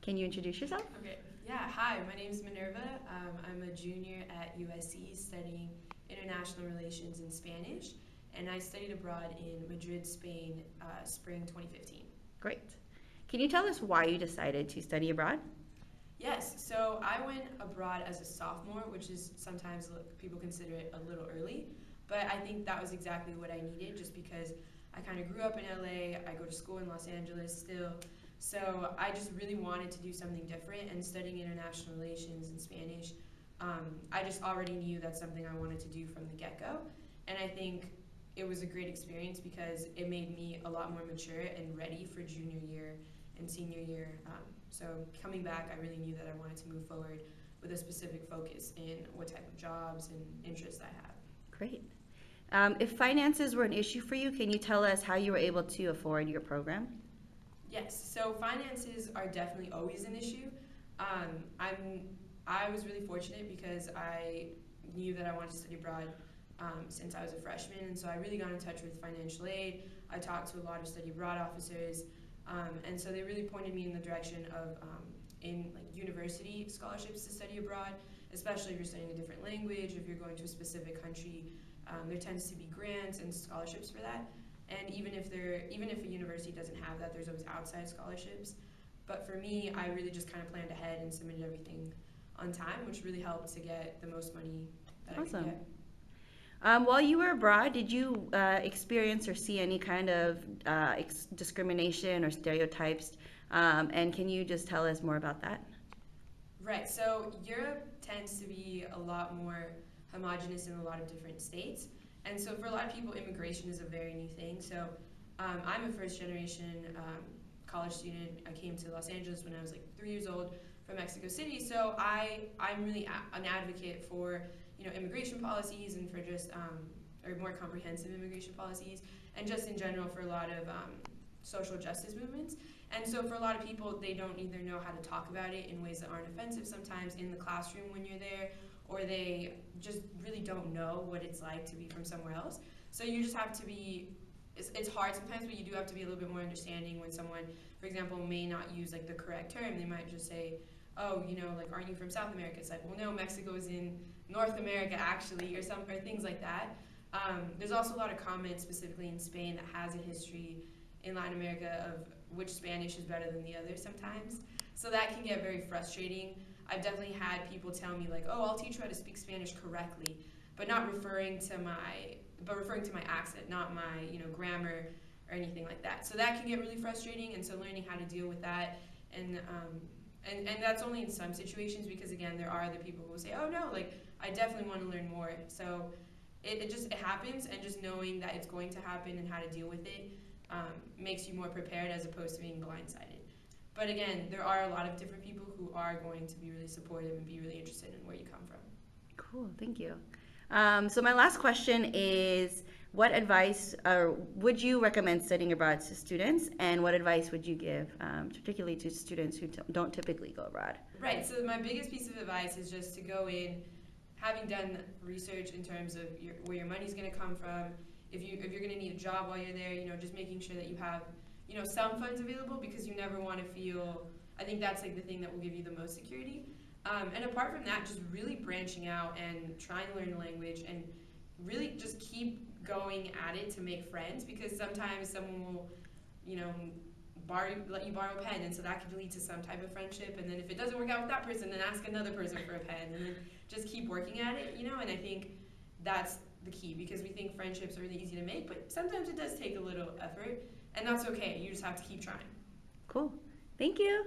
Can you introduce yourself? Okay. Yeah. Hi, my name is Minerva. I'm a junior at USC studying international relations and Spanish, and I studied abroad in Madrid, Spain, spring 2015. Great. Can you tell us why you decided to study abroad? Yes. So I went abroad as a sophomore, which is sometimes people consider it a little early, but I think that was exactly what I needed, just because I kind of grew up in LA. I go to school in Los Angeles still. So I just really wanted to do something different, and studying international relations and Spanish, I just already knew that's something I wanted to do from the get-go. And I think it was a great experience because it made me a lot more mature and ready for junior year and senior year. So coming back, I really knew that I wanted to move forward with a specific focus in what type of jobs and interests I have. Great. If finances were an issue for you, can you tell us how you were able to afford your program? Yes, so finances are definitely always an issue. I was really fortunate because I knew that I wanted to study abroad since I was a freshman, and so I really got in touch with financial aid. I talked to a lot of study abroad officers, and so they really pointed me in the direction of in like university scholarships to study abroad, especially if you're studying a different language, if you're going to a specific country. There tends to be grants and scholarships for that. And even if a university doesn't have that, there's always outside scholarships. But for me, I really just kind of planned ahead and submitted everything on time, which really helped to get the most money that I could Awesome. get. While you were abroad, did you experience or see any kind of discrimination or stereotypes? And can you just tell us more about that? Right. So Europe tends to be a lot more homogenous in a lot of different states. And so for a lot of people, immigration is a very new thing. So I'm a first generation college student. I came to Los Angeles when I was like 3 years old from Mexico City. So I'm really an advocate for immigration policies and for just or more comprehensive immigration policies, and just in general for a lot of social justice movements. And so for a lot of people, they don't either know how to talk about it in ways that aren't offensive sometimes in the classroom when you're there, or they just really don't know what it's like to be from somewhere else. So you just have to be, it's hard sometimes, but you do have to be a little bit more understanding when someone, for example, may not use like the correct term. They might just say, oh, like, aren't you from South America? It's like, well, no, Mexico is in North America actually, or things like that. There's also a lot of comments specifically in Spain that has a history in Latin America of which Spanish is better than the other sometimes. So that can get very frustrating. I've definitely had people tell me like, oh, I'll teach you how to speak Spanish correctly, but referring to my accent, not my grammar or anything like that. So that can get really frustrating, and so learning how to deal with that, and that's only in some situations, because again, there are other people who will say, oh no, like I definitely want to learn more. So it happens, and just knowing that it's going to happen and how to deal with it makes you more prepared as opposed to being blindsided. But again, there are a lot of different people who are going to be really supportive and be really interested in where you come from. Cool, thank you. So my last question is, what advice would you recommend studying abroad to students, and what advice would you give, particularly to students who don't typically go abroad? Right, so my biggest piece of advice is just to go in having done research in terms of where your money's going to come from. If you're going to need a job while you're there, just making sure that you have some funds available, because you never want to feel, I think that's like the thing that will give you the most security. And apart from that, just really branching out and trying to learn the language, and really just keep going at it to make friends, because sometimes someone will, let you borrow a pen, and so that could lead to some type of friendship. And then if it doesn't work out with that person, then ask another person for a pen, and then just keep working at it, And I think that's the key, because we think friendships are really easy to make, but sometimes it does take a little effort, and that's okay. You just have to keep trying. Cool. Thank you.